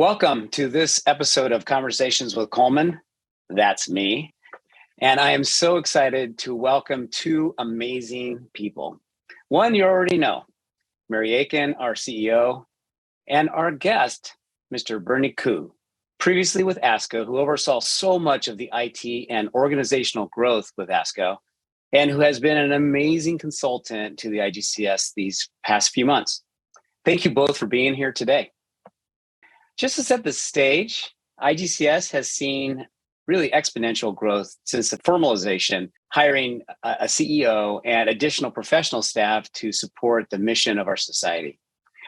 Welcome to this episode of Conversations with Coleman. That's me. And I am so excited to welcome two amazing people. One you already know, Mary Aiken, our CEO, and our guest, Mr. Bernie Koo, previously with ASCO, who oversaw so much of the IT and organizational growth with ASCO, and who has been an amazing consultant to the IGCS these past few months. Thank you both for being here today. Just to set the stage, IGCS has seen really exponential growth since the formalization, hiring a CEO and additional professional staff to support the mission of our society.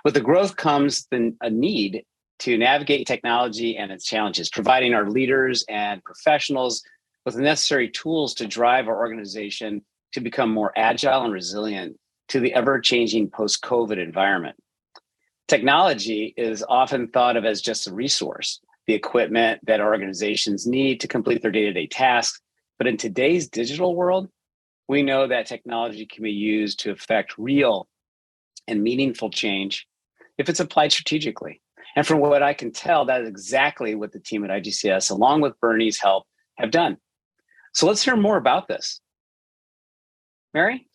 With the growth comes a need to navigate technology and its challenges, providing our leaders and professionals with the necessary tools to drive our organization to become more agile and resilient to the ever-changing post-COVID environment. Technology is often thought of as just a resource, the equipment that organizations need to complete their day-to-day tasks. But in today's digital world, we know that technology can be used to affect real and meaningful change if it's applied strategically. And from what I can tell, that is exactly what the team at IGCS, along with Bernie's help, have done. So let's hear more about this. Mary?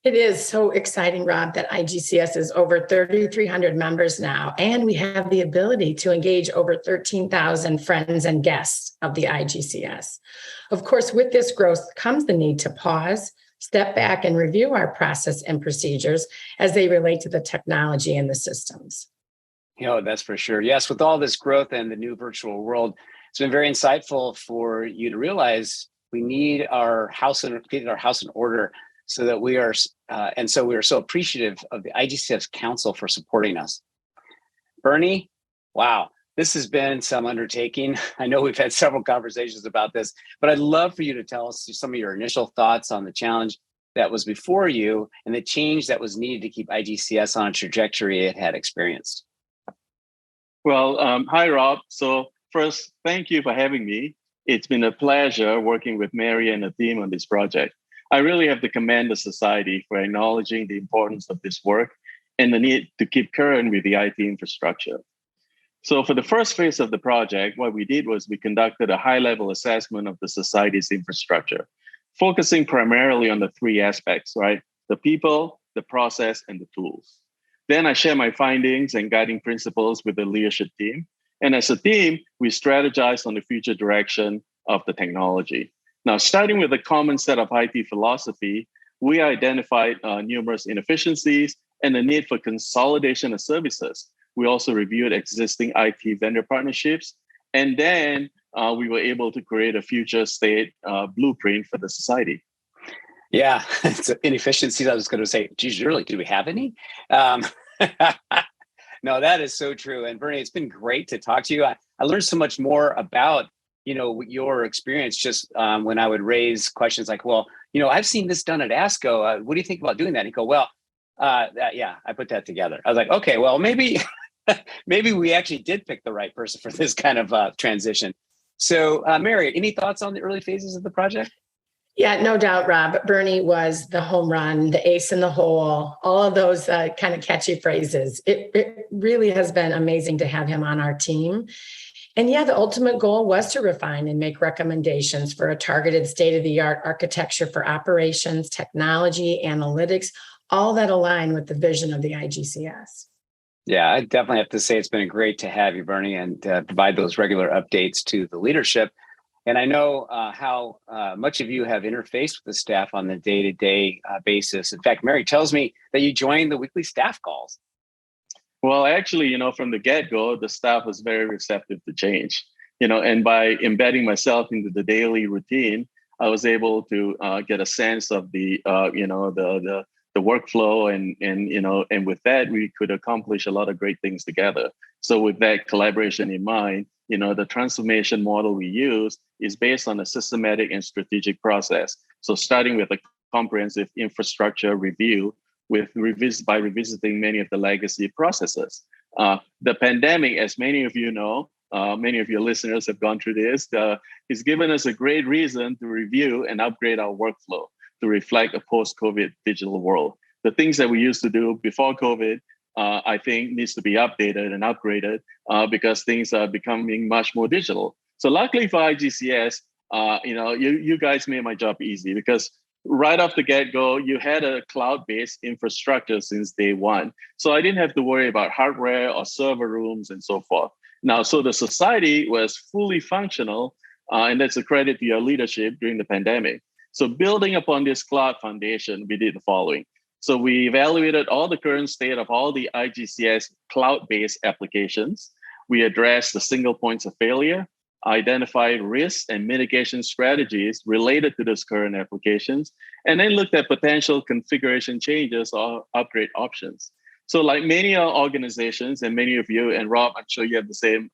It is so exciting, Rob, that IGCS is over 3,300 members now, and we have the ability to engage over 13,000 friends and guests of the IGCS. Of course, with this growth comes the need to pause, step back, and review our process and procedures as they relate to the technology and the systems. That's for sure. Yes, with all this growth and the new virtual world, it's been very insightful for you to realize we need our house in order. So that we are so appreciative of the IGCS Council for supporting us. Bernie, wow, this has been some undertaking. I know we've had several conversations about this, but I'd love for you to tell us some of your initial thoughts on the challenge that was before you and the change that was needed to keep IGCS on a trajectory it had experienced. Well, hi, Rob. So first, thank you for having me. It's been a pleasure working with Mary and the team on this project. I really have to commend the society for acknowledging the importance of this work and the need to keep current with the IT infrastructure. So for the first phase of the project, what we did was we conducted a high-level assessment of the society's infrastructure, focusing primarily on the three aspects, right? The people, the process, and the tools. Then I share my findings and guiding principles with the leadership team. And as a team, we strategized on the future direction of the technology. Now, starting with a common set of IT philosophy, we identified numerous inefficiencies and the need for consolidation of services. We also reviewed existing IT vendor partnerships, and then we were able to create a future state blueprint for the society. Yeah, it's inefficiencies. I was going to say, geez, really, do we have any? No, that is so true. And Bernie, it's been great to talk to you. I learned so much more about your experience just when I would raise questions like, well, I've seen this done at ASCO. What do you think about doing that? And he'd go, well, yeah, I put that together. I was like, okay, well, maybe we actually did pick the right person for this kind of transition. So Mary, any thoughts on the early phases of the project? Yeah, no doubt, Rob. Bernie was the home run, the ace in the hole, all of those kind of catchy phrases. It really has been amazing to have him on our team. And yeah, the ultimate goal was to refine and make recommendations for a targeted state-of-the-art architecture for operations, technology, analytics, all that align with the vision of the IGCS. Yeah, I definitely have to say it's been great to have you, Bernie, and provide those regular updates to the leadership. And I know how much of you have interfaced with the staff on the day-to-day basis. In fact, Mary tells me that you joined the weekly staff calls. Well, actually, from the get-go, the staff was very receptive to change, and by embedding myself into the daily routine, I was able to get a sense of the workflow and with that, we could accomplish a lot of great things together. So with that collaboration in mind, the transformation model we use is based on a systematic and strategic process. So starting with a comprehensive infrastructure review, by revisiting many of the legacy processes. The pandemic, as many of you know, many of your listeners have gone through this, has given us a great reason to review and upgrade our workflow to reflect a post-COVID digital world. The things that we used to do before COVID I think needs to be updated and upgraded because things are becoming much more digital. So luckily for IGCS, you guys made my job easy because right off the get-go, you had a cloud-based infrastructure since day one. So I didn't have to worry about hardware or server rooms and so forth. Now, so the society was fully functional, and that's a credit to your leadership during the pandemic. So building upon this cloud foundation, we did the following. So we evaluated all the current state of all the IGCS cloud-based applications. We addressed the single points of failure, identified risks and mitigation strategies related to those current applications, and then looked at potential configuration changes or upgrade options. So like many organizations and many of you, and Rob, I'm sure you have the same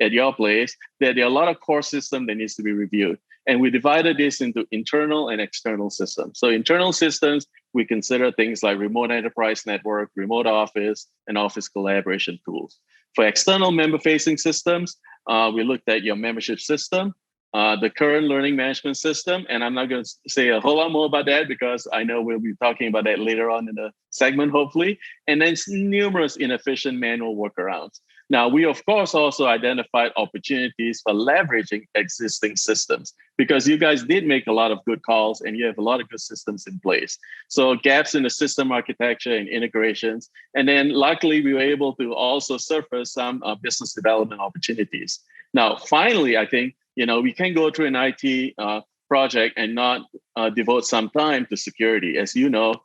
at your place, that there are a lot of core systems that needs to be reviewed. And we divided this into internal and external systems. So internal systems, we consider things like remote enterprise network, remote office, and office collaboration tools. For external member-facing systems, we looked at your membership system, the current learning management system, and I'm not going to say a whole lot more about that because I know we'll be talking about that later on in the segment, hopefully, and then numerous inefficient manual workarounds. Now, we, of course, also identified opportunities for leveraging existing systems because you guys did make a lot of good calls and you have a lot of good systems in place. So gaps in the system architecture and integrations. And then luckily, we were able to also surface some business development opportunities. Now, finally, I think, we can go through an IT project and not devote some time to security. As you know,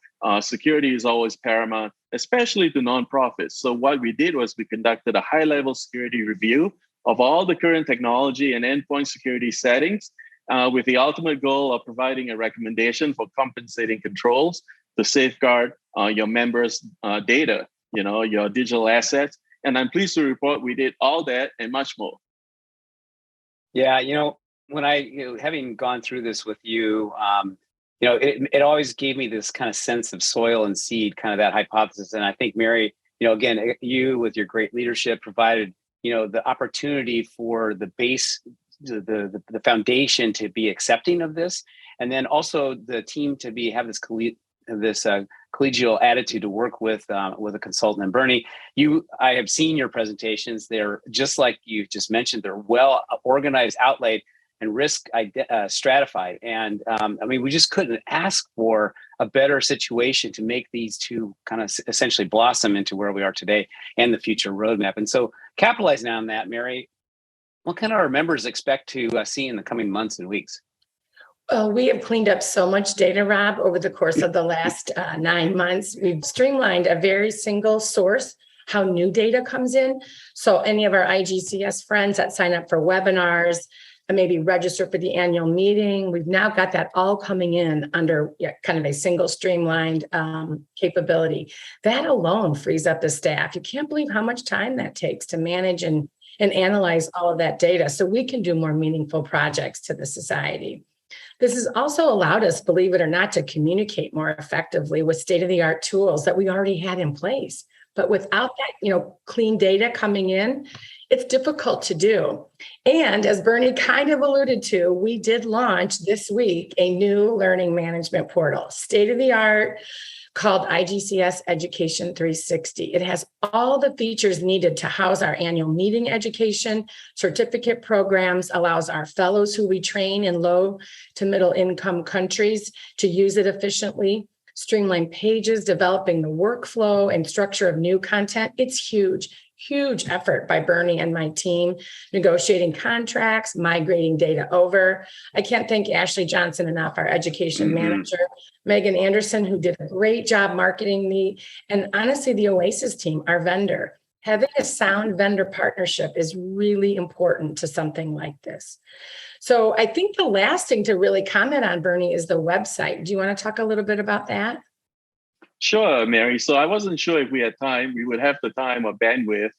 security is always paramount, especially to nonprofits. So what we did was we conducted a high-level security review of all the current technology and endpoint security settings with the ultimate goal of providing a recommendation for compensating controls to safeguard your members' data, your digital assets. And I'm pleased to report we did all that and much more. Yeah, when having gone through this with you, it always gave me this kind of sense of soil and seed, kind of that hypothesis. And I think, Mary, again, you with your great leadership provided, the opportunity for the base, the foundation to be accepting of this, and then also the team to have this collegial attitude to work with a consultant. And Bernie, I have seen your presentations. They're just like you just mentioned. They're well organized, outlaid, and risk stratified. And we just couldn't ask for a better situation to make these two kind of essentially blossom into where we are today and the future roadmap. And so capitalizing on that, Mary, what can our members expect to see in the coming months and weeks? Well, we have cleaned up so much data, Rob, over the course of the last 9 months. We've streamlined a very single source, how new data comes in. So any of our IGCS friends that sign up for webinars and maybe register for the annual meeting, we've now got that all coming in under kind of a single streamlined capability. That alone frees up the staff. You can't believe how much time that takes to manage and analyze all of that data so we can do more meaningful projects to the society. This has also allowed us, believe it or not, to communicate more effectively with state-of-the-art tools that we already had in place. But without that, clean data coming in, it's difficult to do. And as Bernie kind of alluded to, we did launch this week a new learning management portal, state-of-the-art, called IGCS Education 360. It has all the features needed to house our annual meeting education, certificate programs, allows our fellows who we train in low to middle income countries to use it efficiently, streamline pages, developing the workflow and structure of new content. It's huge effort by Bernie and my team, negotiating contracts, migrating data over. I can't thank Ashley Johnson enough, our education manager, Megan Anderson, who did a great job marketing me, and honestly, the Oasis team, our vendor. Having a sound vendor partnership is really important to something like this. So I think the last thing to really comment on, Bernie, is the website. Do you want to talk a little bit about that? Sure, Mary. So I wasn't sure if we had time. We would have the time or bandwidth,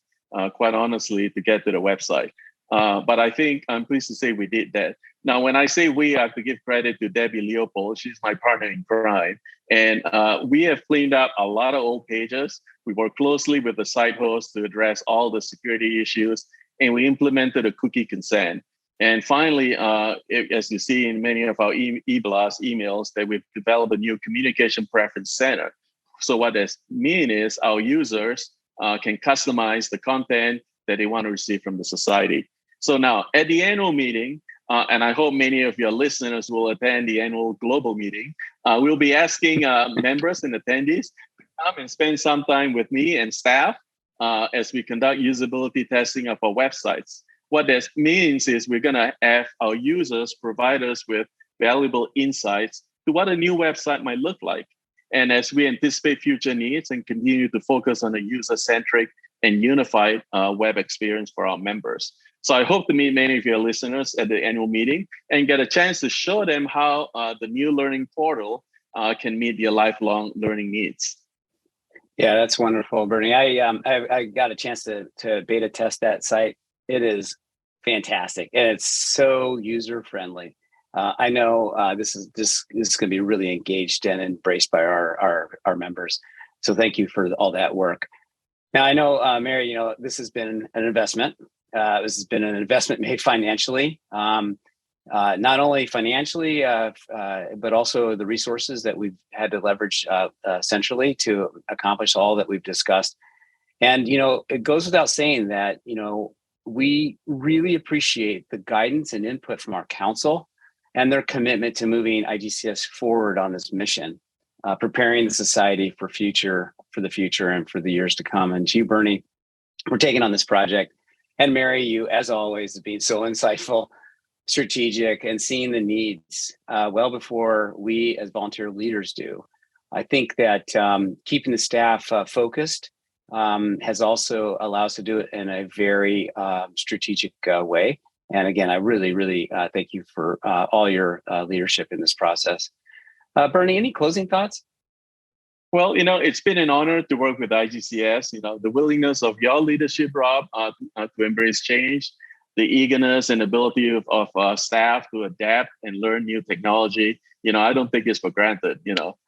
quite honestly, to get to the website. But I think I'm pleased to say we did that. Now, when I say we, I have to give credit to Debbie Leopold. She's my partner in crime. And we have cleaned up a lot of old pages. We worked closely with the site host to address all the security issues. And we implemented a cookie consent. And finally, as you see in many of our e-blast emails, that we've developed a new communication preference center. So what this means is our users can customize the content that they want to receive from the society. So now at the annual meeting, and I hope many of your listeners will attend the annual global meeting, we'll be asking members and attendees to come and spend some time with me and staff as we conduct usability testing of our websites. What this means is we're going to have our users provide us with valuable insights to what a new website might look like. And as we anticipate future needs and continue to focus on a user-centric and unified web experience for our members. So I hope to meet many of your listeners at the annual meeting and get a chance to show them how the new learning portal can meet their lifelong learning needs. Yeah, that's wonderful, Bernie. I got a chance to beta test that site. It is fantastic, and it's so user friendly. I know this is going to be really engaged and embraced by our members. So thank you for all that work. Now I know, Mary, this has been an investment. This has been an investment made financially, not only financially, but also the resources that we've had to leverage centrally to accomplish all that we've discussed. And it goes without saying that we really appreciate the guidance and input from our council and their commitment to moving IGCS forward on this mission, preparing the society for the future and for the years to come. And to you, Bernie, we're taking on this project. And Mary, you, as always, being so insightful, strategic, and seeing the needs well before we as volunteer leaders do. I think that keeping the staff focused has also allowed us to do it in a very strategic way. And again, I really, really thank you for all your leadership in this process. Bernie, any closing thoughts? Well, it's been an honor to work with IGCS. The willingness of your leadership, Rob, to embrace change, the eagerness and ability of staff to adapt and learn new technology, I don't take this for granted,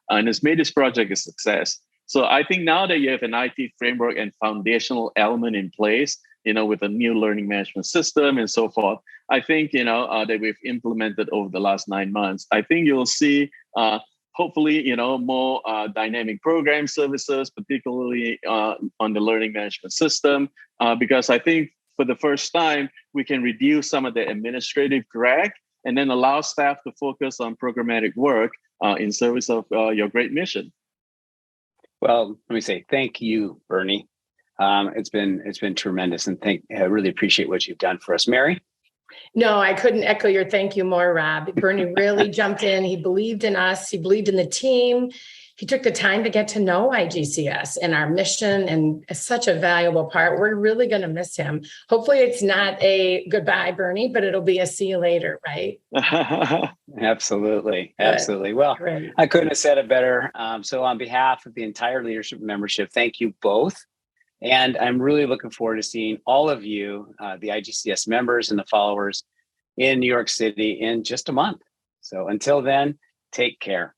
and it's made this project a success. So I think now that you have an IT framework and foundational element in place, with a new learning management system and so forth, I think, that we've implemented over the last 9 months, I think you'll see, hopefully, more dynamic program services, particularly on the learning management system, because I think for the first time, we can reduce some of the administrative drag and then allow staff to focus on programmatic work in service of your great mission. Well, let me say thank you, Bernie. It's been tremendous, and I really appreciate what you've done for us, Mary. No, I couldn't echo your thank you more, Rob. Bernie really jumped in. He believed in us. He believed in the team. He took the time to get to know IGCS and our mission, and such a valuable part. We're really going to miss him. Hopefully it's not a goodbye, Bernie, but it'll be a see you later, right? Absolutely. Absolutely. Well, great. I couldn't have said it better. So on behalf of the entire leadership membership, thank you both. And I'm really looking forward to seeing all of you, the IGCS members and the followers in New York City in just a month. So until then, take care.